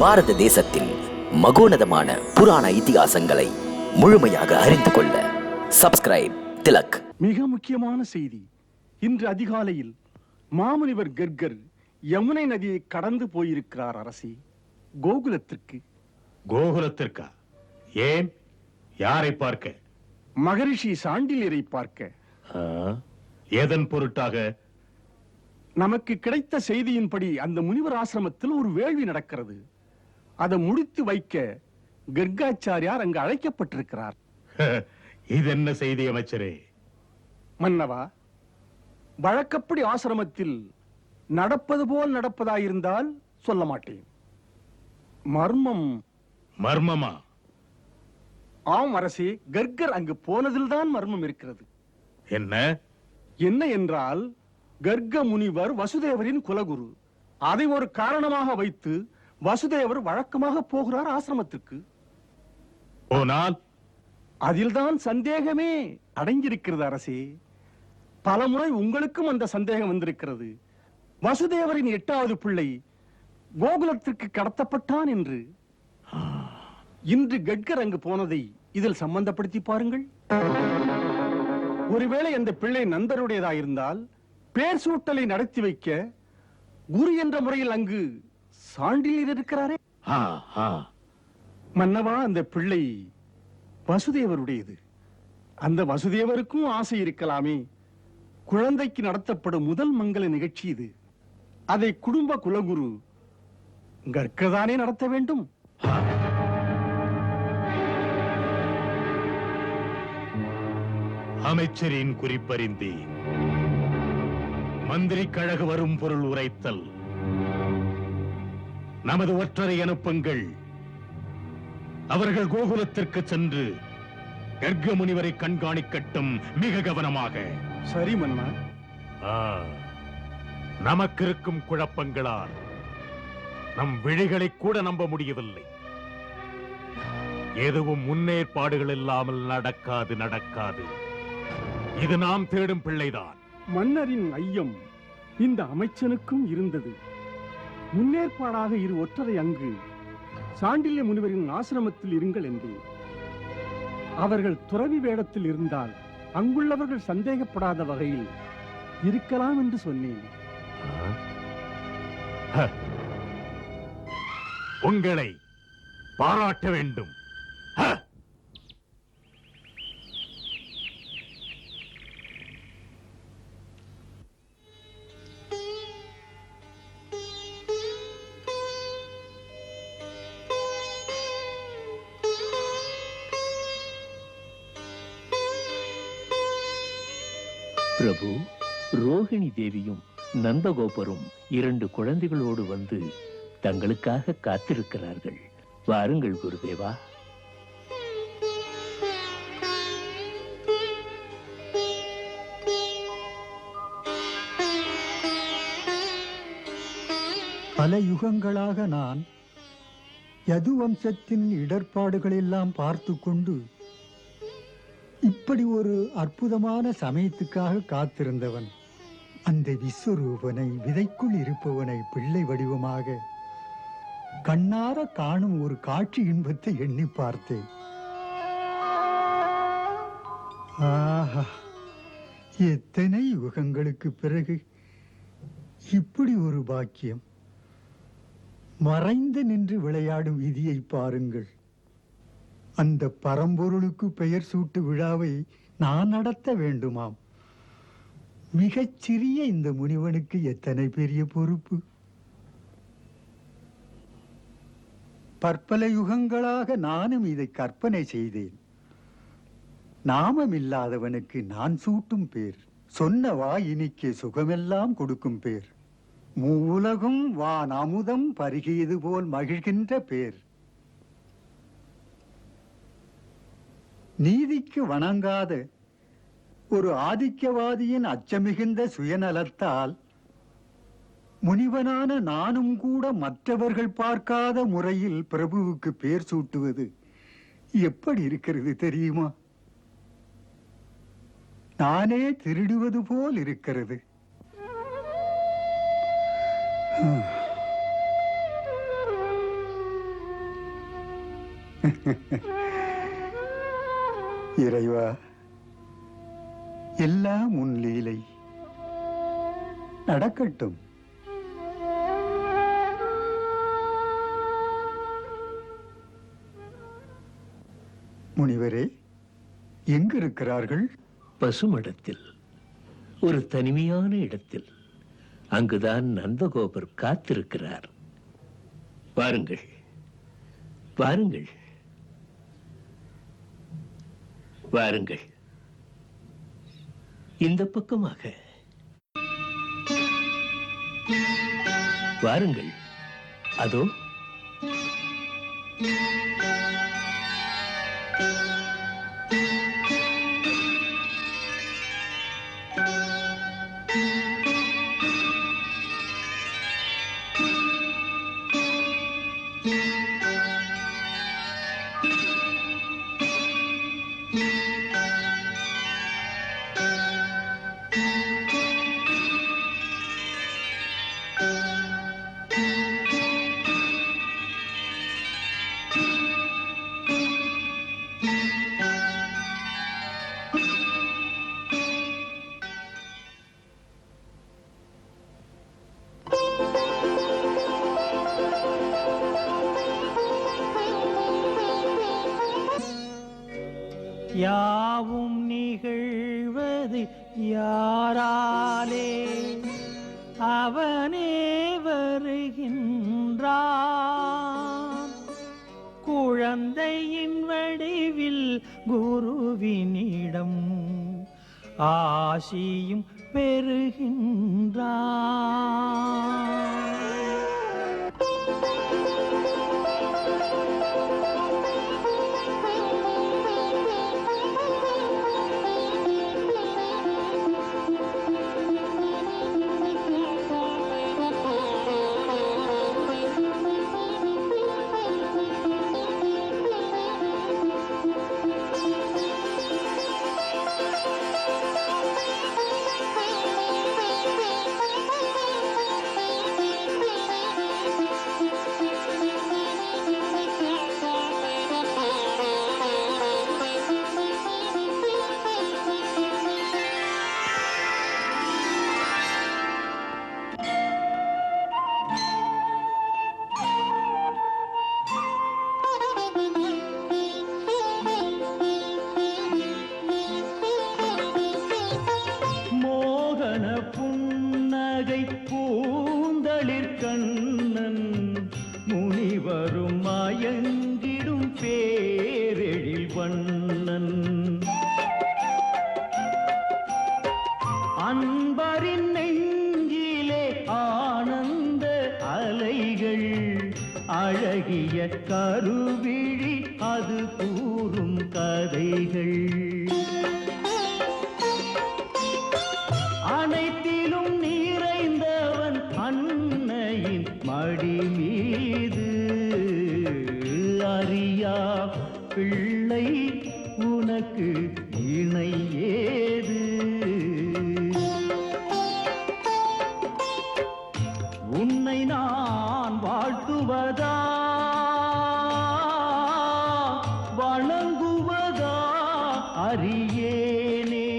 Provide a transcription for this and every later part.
பாரத தேசத்தின் மகோனதமான புராண இதிகாசங்களை முழுமையாக அறிந்து கொள்ள சப்ஸ்கிரைப் திலக். மிக முக்கியமான செய்தி. இன்று அதிகாலையில் மாமுனிவர் கர்கர் யமுனை நதியை கடந்து போயிருக்கிறார் அரசி. கோகுலத்திற்கு. கோகுலத்திற்கா? ஏன்? யாரை பார்க்க? மகரிஷி சாண்டில்யரை பார்க்க. எதன் பொருட்டாக? நமக்கு கிடைத்த செய்தியின்படி அந்த முனிவர் ஆசிரமத்தில் ஒரு வேள்வி நடக்கிறது. அதை முடித்து வைக்க கர்காச்சாரியார் அங்கு அழைக்கப்பட்டிருக்கிறார். இது என்ன செய்தி அமைச்சரே? மன்னவா, வழக்கப்படி ஆசிரமத்தில் நடப்பது போல் நடப்பதாயிருந்தால் சொல்ல மாட்டேன். மர்மம். மர்மமா? ஆம் அரசே, கர்கர் அங்கு போனதில்தான் மர்மம் இருக்கிறது. என்ன? என்ன என்றால், கர்க முனிவர் வசுதேவரின் குலகுரு. அதை ஒரு காரணமாக வைத்து வசுதேவர் வழக்கமாக போகிறார் ஆசிரமத்திற்கு. போனால் அதில்தான் சந்தேகமே அடங்கியிருக்கிறது அரசே. பலமுறை உங்களுக்கும் அந்த சந்தேகம் வந்திருக்கிறது. வசுதேவரின் 8வது பிள்ளை கோகுலத்திற்கு கடத்தப்பட்டான் என்று. இன்று கட்கர் அங்கு போனதை இதில் சம்பந்தப்படுத்தி பாருங்கள். ஒருவேளை அந்த பிள்ளை நந்தருடையதாயிருந்தால் பேர் சூட்டலை நடத்தி வைக்க குரு என்ற முறையில் அங்கு சாண்டில்யர் இருக்கிறாரே. மன்னவா, அந்த பிள்ளை வசுதேவருடையது. அந்த வசுதேவருக்கும் ஆசை இருக்கலாமே. குழந்தைக்கு நடத்தப்படும் முதல் மங்கள நிகழ்ச்சி இது. அதை குடும்ப குலகுரு கர்கதானே நடத்த வேண்டும். அமைச்சரின் குறிப்பறிந்தேன். மந்திரி கழக வரும் பொருள் உரைத்தல். நமது ஒற்றரை அனுப்புங்கள். அவர்கள் கோகுலத்திற்கு சென்று கர்க முனிவரை கண்காணிக்கட்டும், மிக கவனமாக. சரி மன்னா. நமக்கு இருக்கும் குழப்பங்களால் நம் விழிகளை கூட நம்ப முடியவில்லை. எதுவும் முன்னேற்பாடுகள் இல்லாமல் நடக்காது. இது நாம் தேடும் பிள்ளைதான். மன்னரின் ஐயம் இந்த அமைச்சனுக்கும் இருந்தது. முன்னேற்பாடாக இரு ஒற்றரை அங்கு சாண்டில்ய முனிவரின் ஆசிரமத்தில் இருங்கள் என்று. அவர்கள் துறவி வேடத்தில் இருந்தால் அங்குள்ளவர்கள் சந்தேகப்படாத வகையில் இருக்கலாம் என்று சொன்னேன். உங்களை பாராட்ட வேண்டும். பிரபு, ரோகிணி தேவியும் நந்தகோபரும் 2 குழந்தைகளோடு வந்து தங்களுக்காக காத்திருக்கிறார்கள். வாருங்கள் குருதேவா. பல யுகங்களாக நான் யது வம்சத்தின் இடர்பாடுகளெல்லாம் பார்த்து கொண்டு இப்படி ஒரு அற்புதமான சமயத்துக்காக காத்திருந்தவன். அந்த விஸ்வரூபனை, விதைக்குள் இருப்பவனை பிள்ளை வடிவமாக கண்ணார காணும் ஒரு காட்சி இன்பத்தை எண்ணி பார்த்தேன். ஆஹா, எத்தனை யுகங்களுக்கு பிறகு இப்படி ஒரு பாக்கியம். மறைந்து நின்று விளையாடும் விதியை பாருங்கள். அந்த பரம்பொருளுக்கு பெயர் சூட்டு விழாவை நான் நடத்த வேண்டுமாம். மிகச் சிறிய இந்த முனிவனுக்கு எத்தனை பெரிய பொறுப்பு. பற்பல யுகங்களாக நானும் இதை கற்பனை செய்தேன். நாமமில்லாதவனுக்கு நான் சூட்டும் பேர், சொன்ன வாயினிக்கு சுகமெல்லாம் கொடுக்கும் பேர், மூலகும் வான் அமுதம் பருகியது போல் மகிழ்கின்ற பேர். நீதிக்கு வணங்காத ஒரு ஆதிக்கவாதியின் அச்சமிகுந்த சுயநலத்தால் முனிவனான நானும் கூட மற்றவர்கள் பார்க்காத முறையில் பிரபுவுக்கு பேர் சூட்டுவது எப்படி இருக்கிறது தெரியுமா? நானே திருடுவது போல் இருக்கிறது. இறைவா, எல்லாம் உன் லீலை, நடக்கட்டும். முனிவரே, எங்கு இருக்கிறார்கள்? பசுமடத்தில், ஒரு தனிமையான இடத்தில். அங்குதான் நந்தகோபர் காத்திருக்கிறார். வாருங்கள், வாருங்கள், வாருங்கள். இந்த பக்கமாக வாருங்கள். அதோ யாவும் நிகழ்வது யாராலே? அவனே வருகின்றான். குழந்தையின் வடிவில் குருவினிடம் ஆசியும் பெறுகின்றான். புன்னகை பூந்தளிர் கண்ணன் முனிவரும் மயங்கிடும் பேரெழில் வண்ணன். அன்பரின் நெஞ்சிலே ஆனந்த அலைகள், அழகிய கருவிழி அது கூறும் கதைகள். அனைத்திலும் நிறைந்தவன் அன்னையின் மடி மீது. அறியா பிள்ளை உனக்கு இணை ஏது? உன்னை நான் வாழ்த்துவதா வணங்குவதா அறியேனே.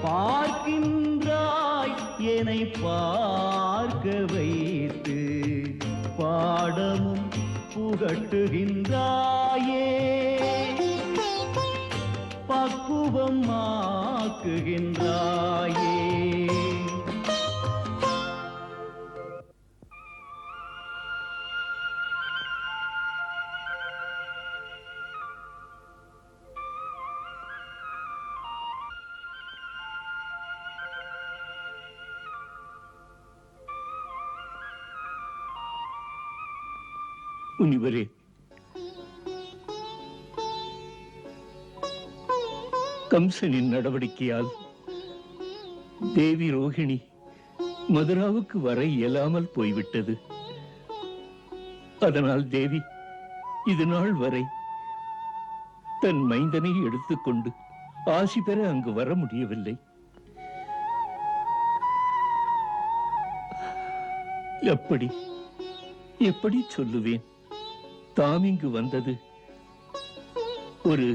பார்க்கின்றாய் என்னை பார்க்க வைத்து, பாடமும் புகட்டுகின்றாயே, பக்குவம் ஆக்குகின்றாயே. முனிவரே, கம்சனின் நடவடிக்கையால் தேவி ரோகிணி மதுராவுக்கு வர இயலாமல் போய்விட்டது. அதனால் தேவி இது நாள் வரை தன் மைந்தனை எடுத்துக்கொண்டு ஆசி பெற அங்கு வர முடியவில்லை. எப்படி எப்படி சொல்லுவேன்? தாம் இங்கு வந்தது ஒரு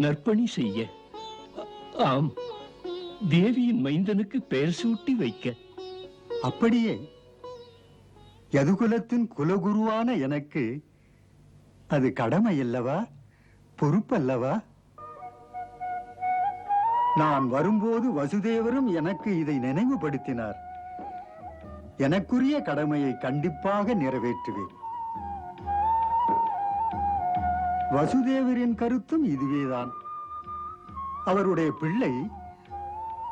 நற்பணி செய்ய. ஆம், தேவியின் மைந்தனுக்கு பெயர் சூட்டி வைக்க. அப்படியே யதுகுலத்தின் குலகுருவான எனக்கு அது கடமை அல்லவா, பொறுப்பல்லவா? நான் வரும்போது வசுதேவரும் எனக்கு இதை நினைவுபடுத்தினார். எனக்குரிய கடமையை கண்டிப்பாக நிறைவேற்றுவேன். வசுதேவரின் கருத்தும் இதுவேதான். அவருடைய பிள்ளை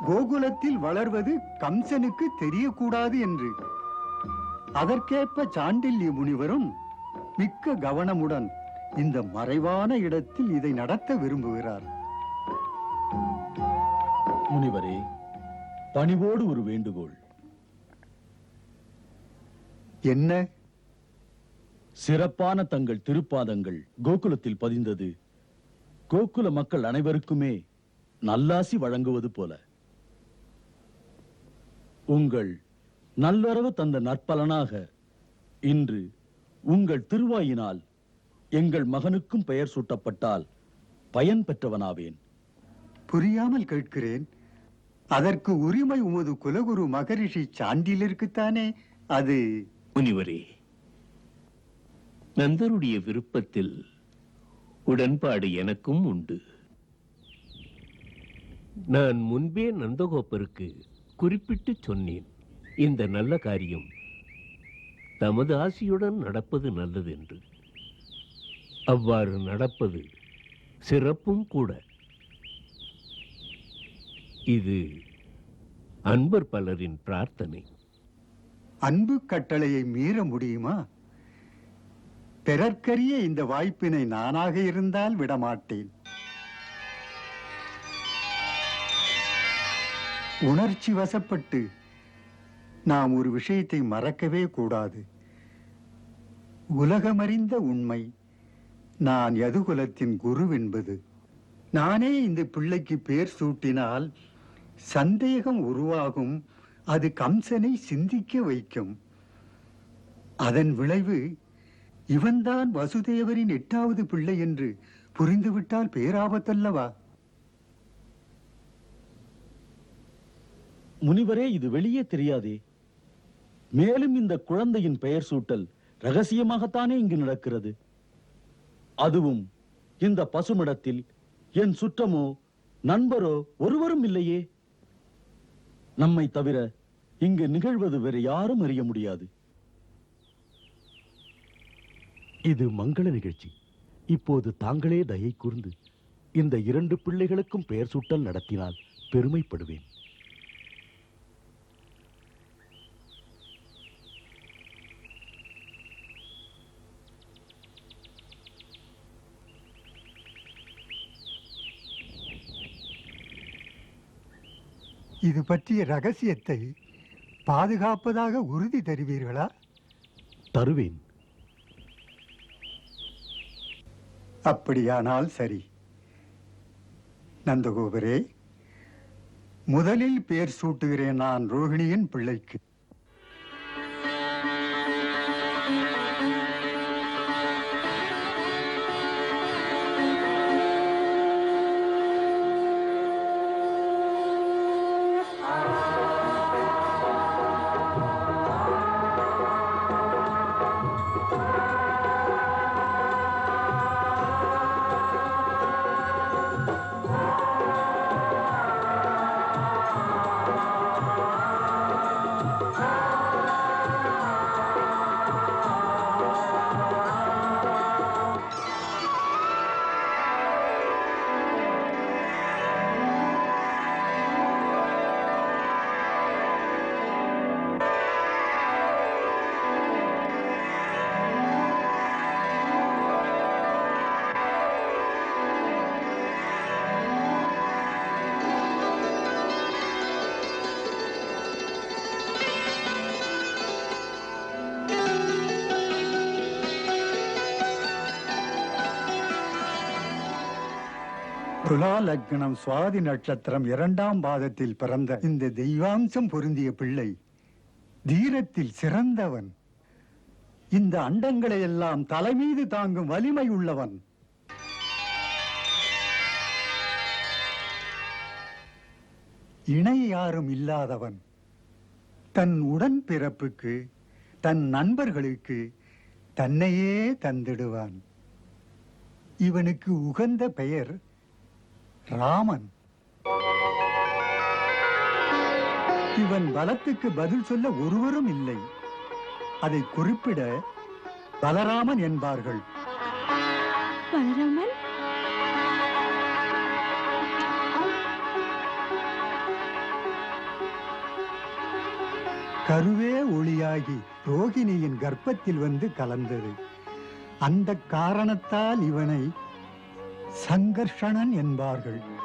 கோகுலத்தில் வளர்வது கம்சனுக்கு தெரியக்கூடாது என்று. அதற்கேற்ப சாண்டில்ய முனிவரும் மிக்க கவனமுடன் இந்த மறைவான இடத்தில் இதை நடத்த விரும்புகிறார். முனிவரே, பணிவோடு ஒரு வேண்டுகோள். என்ன? சிறப்பான தங்கள் திருப்பாதங்கள் கோகுலத்தில் பதிந்தது கோகுல மக்கள் அனைவருக்குமே நல்லாசி வழங்குவது போல. உங்கள் நல்லறவு தந்த நற்பலனாக இன்று உங்கள் திருவாயினால் எங்கள் மகனுக்கும் பெயர் சூட்டப்பட்டால் பயன் பெற்றவனாவேன். புரியாமல் கேட்கிறேன். அதற்கு உரிமை உமது குலகுரு மகரிஷி சாண்டிலிருக்குத்தானே. அது முனிவரே, நந்தருடைய விருப்பத்தில் உடன்பாடு எனக்கும் உண்டு. நான் முன்பே நந்தகோபருக்கு குறிப்பிட்டு சொன்னேன், இந்த நல்ல காரியம் தமது ஆசியுடன் நடப்பது நல்லது என்று. அவ்வாறு நடப்பது சிறப்பும் கூட. இது அன்பர் பலரின் பிரார்த்தனை. அன்பு கட்டளையை மீற முடியுமா? பிறர்க்கரிய இந்த வாய்ப்பினை நானாக இருந்தால் விடமாட்டேன். உணர்ச்சி வசப்பட்டு நாம் ஒரு விஷயத்தை மறக்கவே கூடாது. உலகமறிந்த உண்மை, நான் யதுகுலத்தின் குரு என்பது. நானே இந்த பிள்ளைக்கு பேர் சூட்டினால் சந்தேகம் உருவாகும். அது கம்சனை சிந்திக்க வைக்கும். அதன் விளைவு இவன்தான் வசுதேவரின் 8வது பிள்ளை என்று புரிந்துவிட்டால் பேராபத்தல்லவா? முனிவரே, இது வெளியே தெரியாதே. மேலும் இந்த குழந்தையின் பெயர் சூட்டல் ரகசியமாகத்தானே இங்கு நடக்கிறது. அதுவும் இந்த பசுமிடத்தில் என் சுற்றமோ நண்பரோ ஒருவரும் இல்லையே. நம்மை தவிர இங்கு நிகழ்வது வேறு யாரும் அறிய முடியாது. இது மங்கள நிகழ்ச்சி. இப்போது தாங்களே தயை கூர்ந்து இந்த 2 பிள்ளைகளுக்கும் பெயர் சூட்டல் நடத்தினால் பெருமைப்படுவேன். இது பற்றிய ரகசியத்தை பாதுகாப்பதாக உறுதி தருவீர்களா? தருவேன். அப்படியானால் சரி. நந்தகோபரே, முதலில் பேர் சூட்டுகிறேன் நான் ரோகிணியின் பிள்ளைக்கு. துலா லக்னம் சுவாதி நட்சத்திரம் 2ஆம் பாதத்தில் பிறந்த இந்த தெய்வாம்சம் பொருந்திய பிள்ளை தீரத்தில் சிறந்தவன். இந்த அண்டங்களை எல்லாம் தலைமீது தாங்கும் வலிமை உள்ளவன். இணை யாரும் இல்லாதவன். தன் உடன்பிறப்புக்கு, தன் நண்பர்களுக்கு தன்னையே தந்திடுவான். இவனுக்கு உகந்த பெயர் ராமன். இவன் பலத்துக்கு பதில் சொல்ல ஒருவரும் இல்லை. அதை குறிப்பிட பலராமன் என்பார்கள். பலராமன்? கருவே ஒளியாகி ரோகிணியின் கர்ப்பத்தில் வந்து கலந்தது. அந்த காரணத்தால் இவனை சங்கர்ஷணன் என்பார்கள்.